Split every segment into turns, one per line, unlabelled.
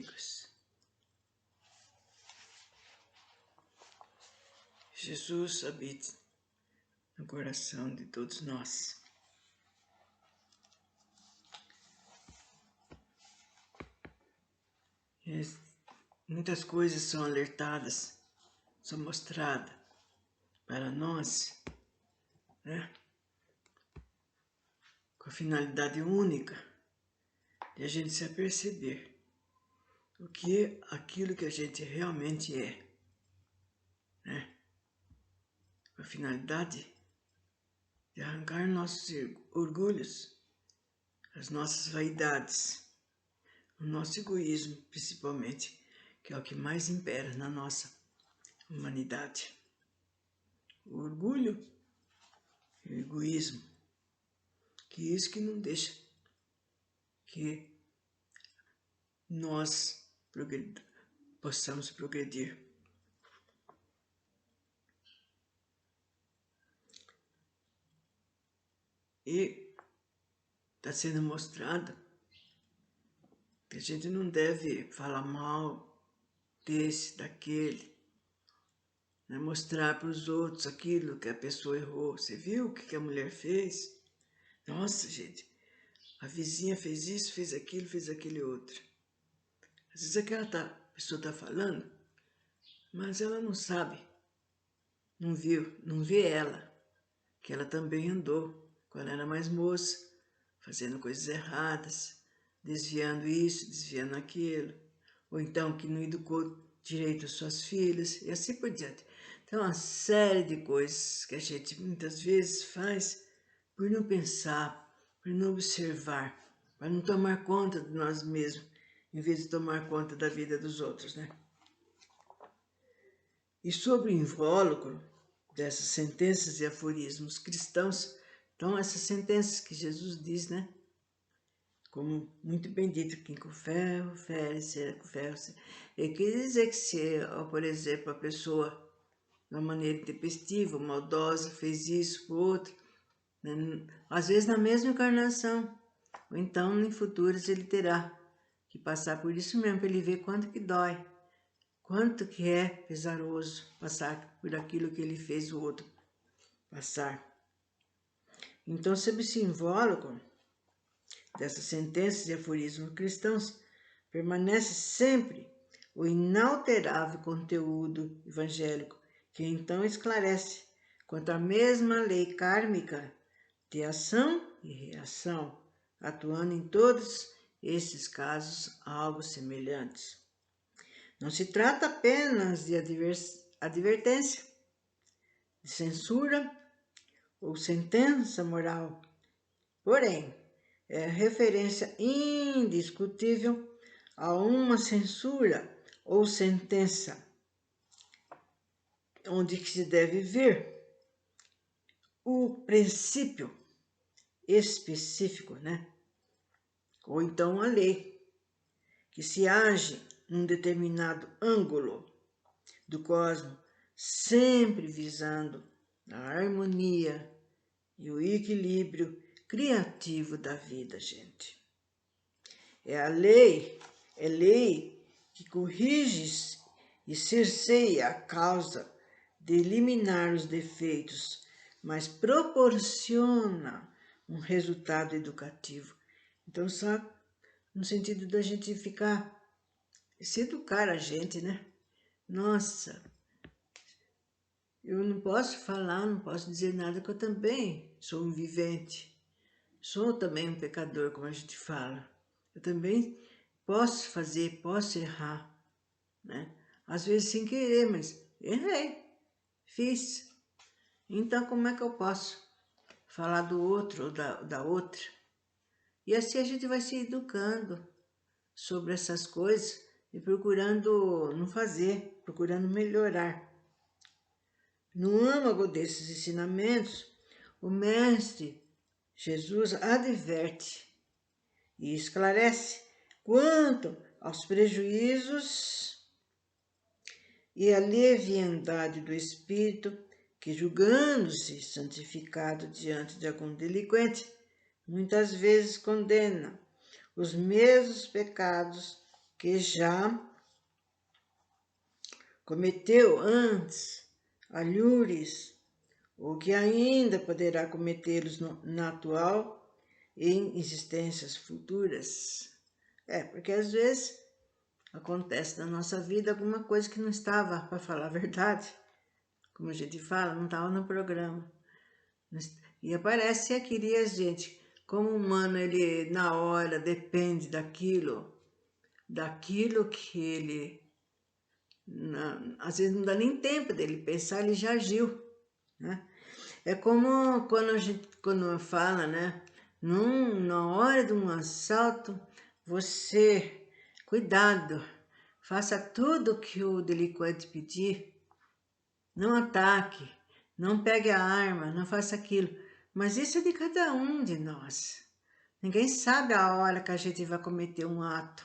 amigos. Jesus habita no coração de todos nós. E muitas coisas são alertadas, são mostradas para nós, né? Com a finalidade única de a gente se aperceber o que é aquilo que a gente realmente é, né? Com a finalidade de arrancar nossos orgulhos, as nossas vaidades, o nosso egoísmo, principalmente, que é o que mais impera na nossa humanidade. O orgulho e o egoísmo, que é isso que não deixa que nós possamos progredir. E está sendo mostrado que a gente não deve falar mal desse, daquele, né? Mostrar para os outros aquilo que a pessoa errou. Você viu o que a mulher fez? Nossa, gente, a vizinha fez isso, fez aquele outro. Às vezes aquela pessoa está falando, mas ela não sabe, não viu, não vê ela, que ela também andou, quando era mais moça, fazendo coisas erradas, desviando isso, desviando aquilo, ou então que não educou direito as suas filhas, e assim por diante. Então, uma série de coisas que a gente muitas vezes faz por não pensar, por não observar, para não tomar conta de nós mesmos, em vez de tomar conta da vida dos outros, né? E sobre o invólucro dessas sentenças e aforismos cristãos, então essas sentenças que Jesus diz, né? Como muito bem dito, quem com ferro fere, será com ferro. Ele quer dizer que se, por exemplo, a pessoa, de uma maneira intempestiva, maldosa, fez isso para o outro, né? Às vezes na mesma encarnação, ou então em futuros ele terá que passar por isso mesmo, para ele ver quanto que dói, quanto que é pesaroso passar por aquilo que ele fez o outro passar. Então, sob esse invólucro dessas sentenças e aforismos cristãos, permanece sempre o inalterável conteúdo evangélico, que então esclarece quanto à mesma lei kármica de ação e reação, atuando em todos esses casos algo semelhantes. Não se trata apenas de advertência, de censura ou sentença moral, porém, é referência indiscutível a uma censura ou sentença, onde que se deve ver o princípio específico, né? Ou então a lei, que se age num determinado ângulo do cosmos, sempre visando a harmonia e o equilíbrio criativo da vida, gente. É lei que corrige e cerceia a causa de eliminar os defeitos, mas proporciona um resultado educativo. Então, só no sentido da gente se educar a gente, né? Nossa, eu não posso falar, não posso dizer nada, que eu também sou um vivente. Sou também um pecador, como a gente fala. Eu também posso fazer, posso errar, né? Às vezes sem querer, mas errei, fiz. Então, como é que eu posso falar do outro ou da outra? E assim a gente vai se educando sobre essas coisas e procurando não fazer, procurando melhorar. No âmago desses ensinamentos, o Mestre Jesus adverte e esclarece quanto aos prejuízos e a leviandade do espírito que, julgando-se santificado diante de algum delinquente, muitas vezes condena os mesmos pecados que já cometeu antes alhures, ou que ainda poderá cometê-los na atual e em existências futuras. Porque às vezes acontece na nossa vida alguma coisa que não estava, para falar a verdade, como a gente fala, não estava no programa. E aparece aquilo, e a gente, como humano, ele na hora depende daquilo que ele, às vezes não dá nem tempo dele pensar, ele já agiu, né? É como quando fala, né? Na hora de um assalto, você, cuidado, faça tudo o que o delinquente pedir, não ataque, não pegue a arma, não faça aquilo. Mas isso é de cada um de nós. Ninguém sabe a hora que a gente vai cometer um ato,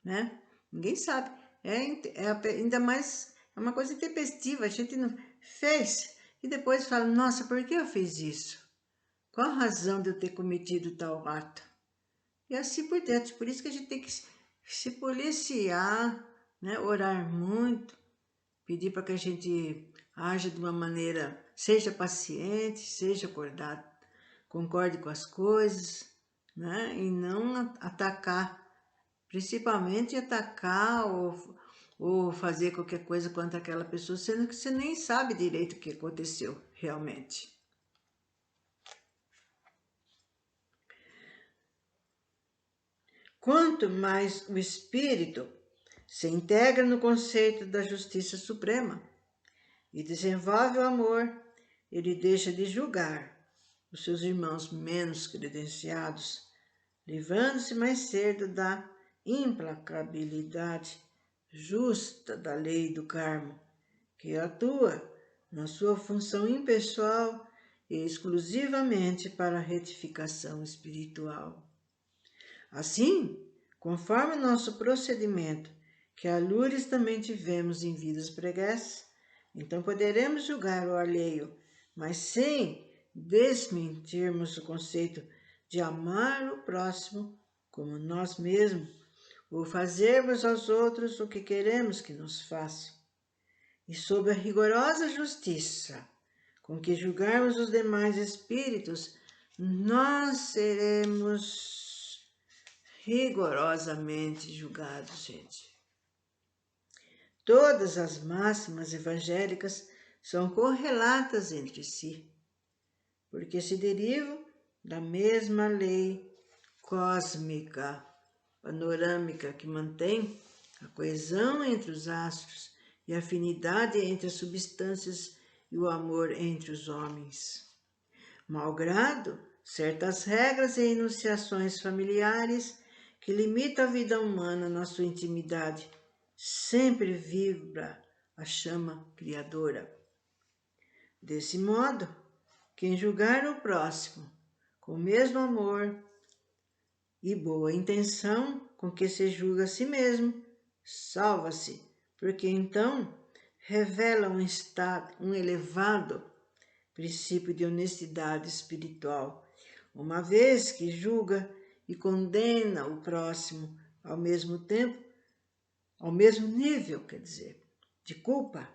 né? Ninguém sabe. Ainda mais, é uma coisa intempestiva, a gente não fez. E depois fala, nossa, por que eu fiz isso? Qual a razão de eu ter cometido tal ato? E assim por diante. Por isso que a gente tem que se policiar, né? Orar muito, pedir para que a gente haja de uma maneira, seja paciente, seja acordado, concorde com as coisas, né? E não atacar, principalmente atacar ou fazer qualquer coisa contra aquela pessoa, sendo que você nem sabe direito o que aconteceu realmente. Quanto mais o espírito se integra no conceito da justiça suprema e desenvolve o amor, ele deixa de julgar os seus irmãos menos credenciados, livrando-se mais cedo da implacabilidade justa da lei do karma, que atua na sua função impessoal e exclusivamente para a retificação espiritual. Assim, conforme nosso procedimento, que alures também tivemos em vidas pregressas, então poderemos julgar o alheio, mas sem desmentirmos o conceito de amar o próximo como nós mesmos, ou fazermos aos outros o que queremos que nos façam. E sob a rigorosa justiça com que julgarmos os demais espíritos, nós seremos rigorosamente julgados, gente. Todas as máximas evangélicas são correlatas entre si, porque se derivam da mesma lei cósmica, panorâmica, que mantém a coesão entre os astros e a afinidade entre as substâncias e o amor entre os homens. Malgrado certas regras e enunciações familiares que limitam a vida humana na sua intimidade, sempre vibra a chama criadora. Desse modo, quem julgar o próximo com o mesmo amor e boa intenção com que se julga a si mesmo, salva-se, porque então revela um elevado princípio de honestidade espiritual, uma vez que julga e condena o próximo ao mesmo tempo, ao mesmo nível, de culpa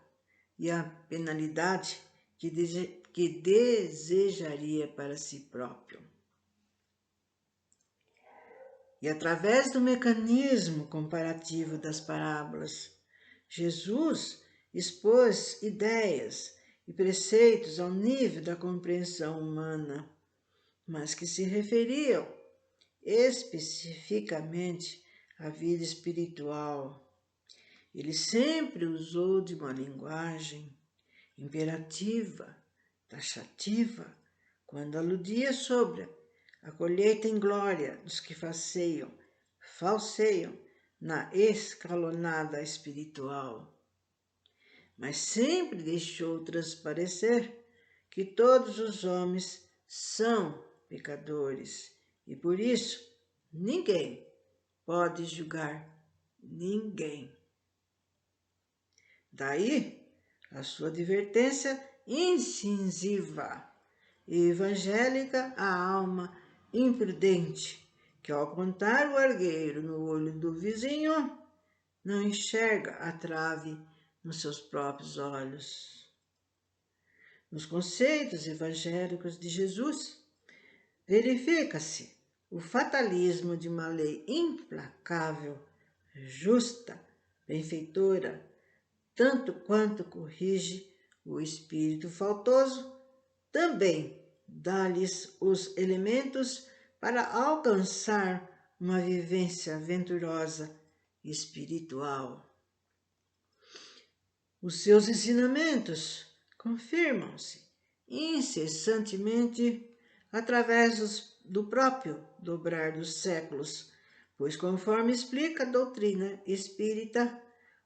e a penalidade que desejaria para si próprio. E através do mecanismo comparativo das parábolas, Jesus expôs ideias e preceitos ao nível da compreensão humana, mas que se referiam especificamente à vida espiritual. Ele sempre usou de uma linguagem imperativa, taxativa, quando aludia sobre a colheita em glória dos que falseiam na escalonada espiritual. Mas sempre deixou transparecer que todos os homens são pecadores e por isso ninguém pode julgar ninguém. Daí a sua advertência incisiva e evangélica à alma imprudente que ao contar o argueiro no olho do vizinho, não enxerga a trave nos seus próprios olhos. Nos conceitos evangélicos de Jesus, verifica-se o fatalismo de uma lei implacável, justa, benfeitora, tanto quanto corrige o espírito faltoso, também dá-lhes os elementos para alcançar uma vivência venturosa e espiritual. Os seus ensinamentos confirmam-se incessantemente através do próprio dobrar dos séculos, pois conforme explica a doutrina espírita,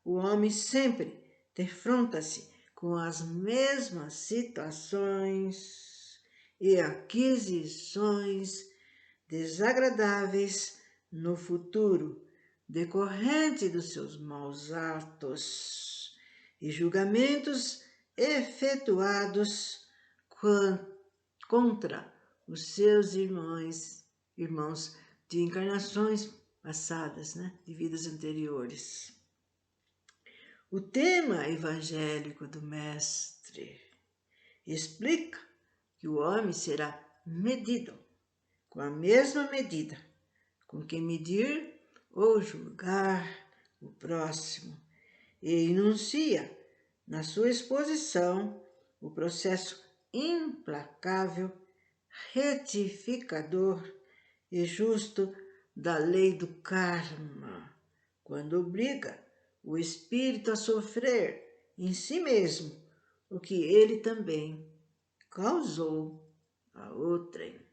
o homem sempre defronta-se com as mesmas situações e aquisições desagradáveis no futuro, decorrente dos seus maus atos e julgamentos efetuados contra os seus irmãos de encarnações passadas, de vidas anteriores. O tema evangélico do Mestre explica que o homem será medido com a mesma medida com que medir ou julgar o próximo, e enuncia na sua exposição o processo implacável, retificador e justo da lei do karma, quando obriga o espírito a sofrer em si mesmo o que ele também causou a outrem.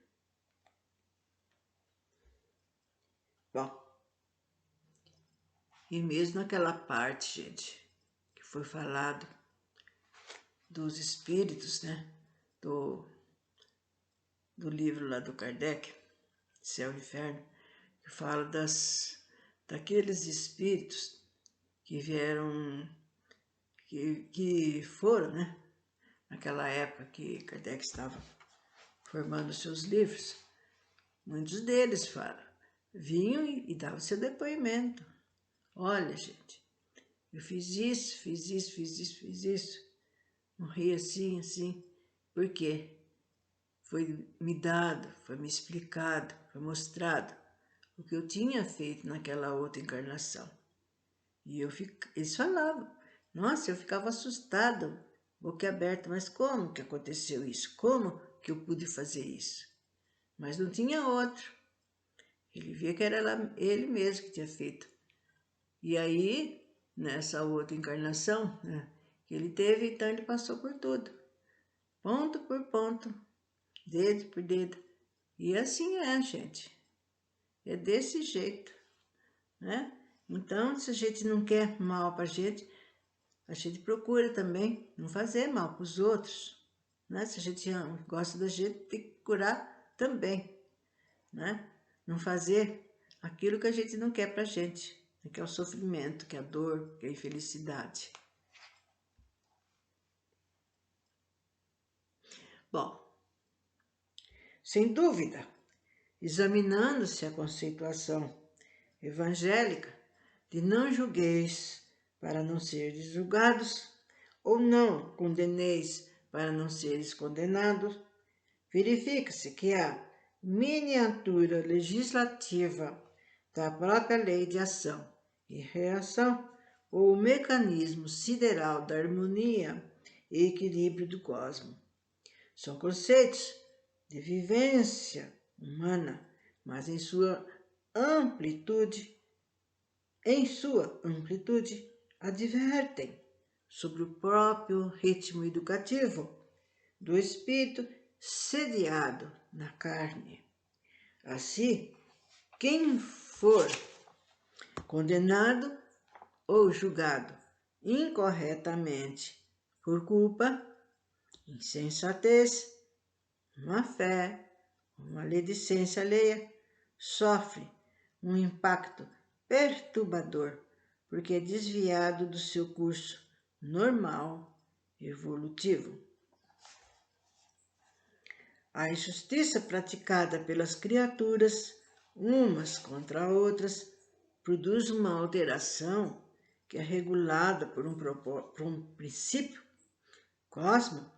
Bom, e mesmo naquela parte, gente, que foi falado dos espíritos, do livro lá do Kardec, Céu e Inferno, que fala daqueles espíritos que vieram, que foram, naquela época que Kardec estava formando seus livros. Muitos deles vinham e davam seu depoimento. Olha, gente, eu fiz isso, morri assim, por quê? Foi me dado, foi me explicado, foi mostrado o que eu tinha feito naquela outra encarnação. E eles falavam, nossa, eu ficava assustado, boca aberta, mas como que aconteceu isso? Como que eu pude fazer isso? Mas não tinha outro. Ele via que era ele mesmo que tinha feito. E aí, nessa outra encarnação, que ele teve, então ele passou por tudo. Ponto por ponto, dedo por dedo. E assim é, gente. É desse jeito, Então, se a gente não quer mal para a gente procura também não fazer mal para os outros, Se a gente gosta da gente, tem que curar também, Não fazer aquilo que a gente não quer para a gente, que é o sofrimento, que é a dor, que é a infelicidade. Bom, sem dúvida, examinando-se a conceituação evangélica de não julgueis para não seres julgados, ou não condeneis para não seres condenados, verifica-se que a miniatura legislativa da própria lei de ação e reação, ou o mecanismo sideral da harmonia e equilíbrio do cosmos, são conceitos de vivência humana, mas em sua amplitude, advertem sobre o próprio ritmo educativo do espírito sediado na carne. Assim, quem for condenado ou julgado incorretamente por culpa, insensatez, má fé, maledicência alheia, sofre um impacto perturbador, porque é desviado do seu curso normal evolutivo. A injustiça praticada pelas criaturas umas contra outras, produz uma alteração que é regulada por um princípio cosmo,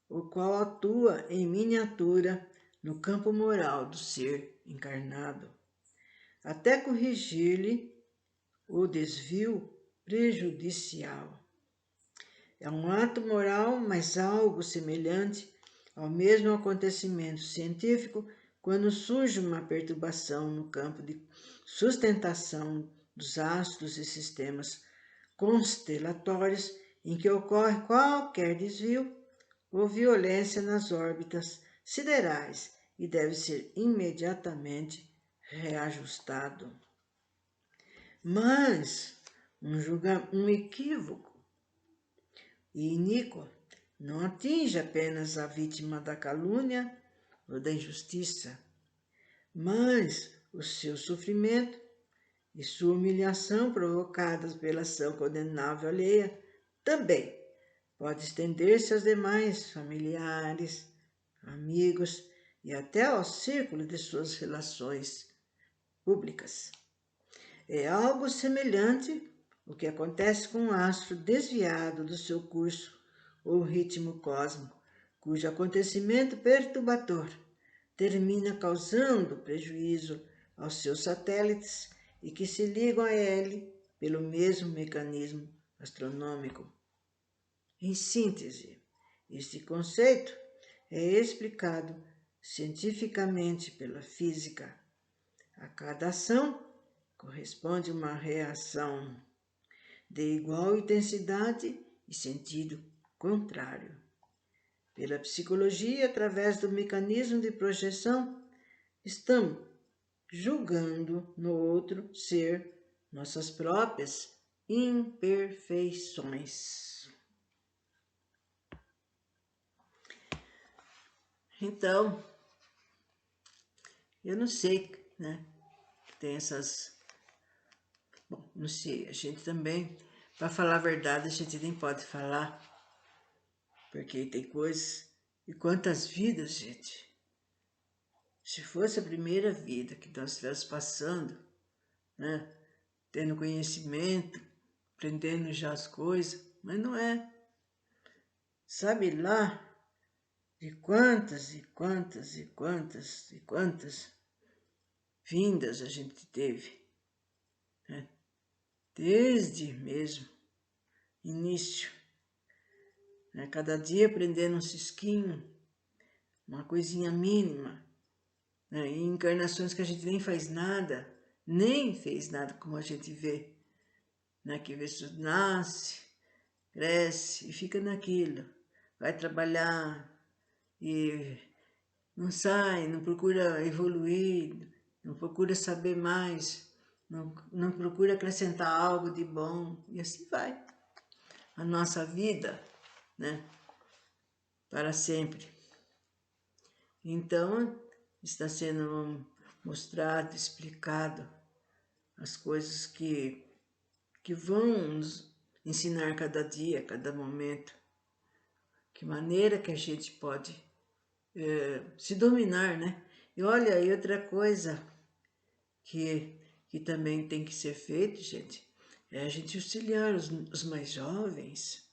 o qual atua em miniatura no campo moral do ser encarnado, até corrigir-lhe o desvio prejudicial. É um ato moral, mas algo semelhante ao mesmo acontecimento científico quando surge uma perturbação no campo de sustentação dos astros e sistemas constelatórios em que ocorre qualquer desvio ou violência nas órbitas siderais e deve ser imediatamente reajustado. Mas um equívoco e iníquo não atinge apenas a vítima da calúnia ou da injustiça, mas o seu sofrimento e sua humilhação provocadas pela ação condenável alheia também pode estender-se aos demais familiares, amigos e até ao círculo de suas relações públicas. É algo semelhante o que acontece com um astro desviado do seu curso ou ritmo cósmico, cujo acontecimento perturbador termina causando prejuízo aos seus satélites e que se ligam a ele pelo mesmo mecanismo astronômico. Em síntese, este conceito é explicado cientificamente pela física. A cada ação corresponde uma reação de igual intensidade e sentido contrário. Pela psicologia, através do mecanismo de projeção, estamos julgando no outro ser nossas próprias imperfeições. Então, eu não sei, né? Tem essas... Bom, não sei, a gente também, para falar a verdade, a gente nem pode falar, porque tem coisas... E quantas vidas, gente? Se fosse a primeira vida que nós estivéssemos passando, né? Tendo conhecimento, aprendendo já as coisas, mas não é. Sabe lá de quantas e quantas e quantas e quantas vindas a gente teve, né? Desde mesmo início, né? Cada dia aprendendo um cisquinho, uma coisinha mínima, né? Em encarnações que a gente nem faz nada, nem fez nada, como a gente vê, né? Que vê se nasce, cresce e fica naquilo, vai trabalhar e não sai, não procura evoluir, não procura saber mais, não procura acrescentar algo de bom, e assim vai a nossa vida, né, para sempre. Então, está sendo mostrado, explicado as coisas que vão nos ensinar cada dia, cada momento, que maneira que a gente pode se dominar, né? E olha, e outra coisa que também tem que ser feito, gente, é a gente auxiliar os mais jovens,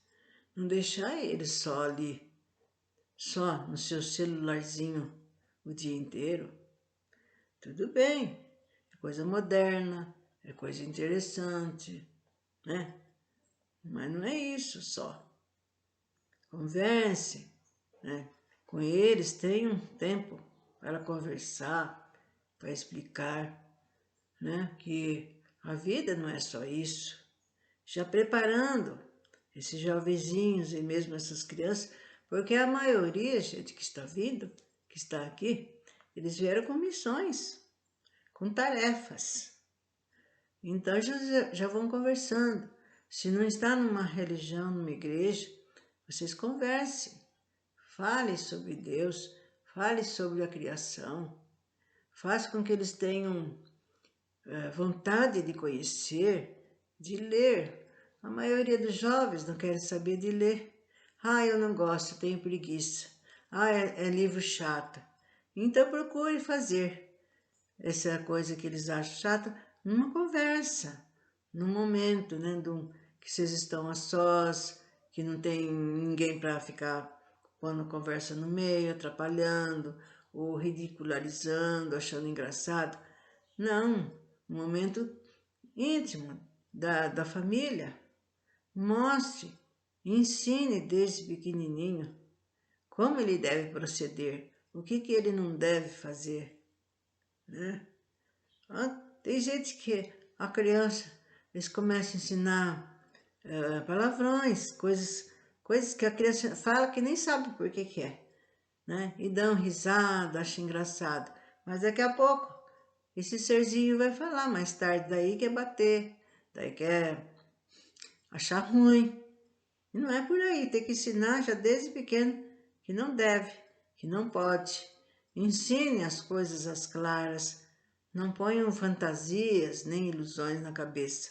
não deixar eles só ali, só no seu celularzinho o dia inteiro. Tudo bem, é coisa moderna, é coisa interessante, né? Mas não é isso só. Converse, né? Com eles, tenha um tempo para conversar, para explicar, né, que a vida não é só isso. Já preparando esses jovenzinhos e mesmo essas crianças, porque a maioria, gente, que está vindo, que está aqui, eles vieram com missões, com tarefas. Então já vão conversando. Se não está numa religião, numa igreja, vocês conversem. Fale sobre Deus, fale sobre a criação, faça com que eles tenham vontade de conhecer, de ler. A maioria dos jovens não querem saber de ler. Ah, eu não gosto, tenho preguiça. Ah, é livro chato. Então procure fazer. essa coisa que eles acham chata numa conversa, num momento, né, que vocês estão a sós, que não tem ninguém para ficar pondo a conversa no meio, atrapalhando, ou ridicularizando, achando engraçado. Não, um momento íntimo da família. Mostre, ensine desde pequenininho como ele deve proceder, o que ele não deve fazer, né? Tem gente que a criança, eles começam a ensinar palavrões, coisas que a criança fala que nem sabe por que é, né? E dão risada, acham engraçado. Mas daqui a pouco, esse serzinho vai falar mais tarde, daí quer bater, daí quer achar ruim. E não é por aí, tem que ensinar já desde pequeno que não deve, que não pode. Ensine as coisas às claras, não ponham fantasias nem ilusões na cabeça.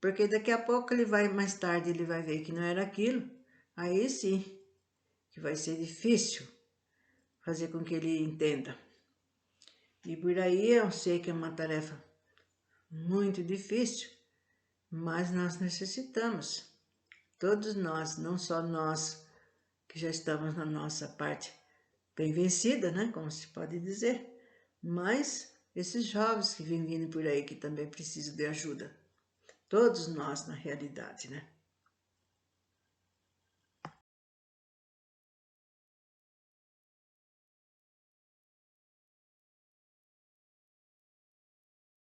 Porque daqui a pouco mais tarde ele vai ver que não era aquilo, aí sim, que vai ser difícil fazer com que ele entenda. E por aí eu sei que é uma tarefa muito difícil, mas nós necessitamos. Todos nós, não só nós que já estamos na nossa parte bem vencida, né, como se pode dizer, mas esses jovens que vêm vindo por aí que também precisam de ajuda. Todos nós, na realidade, né?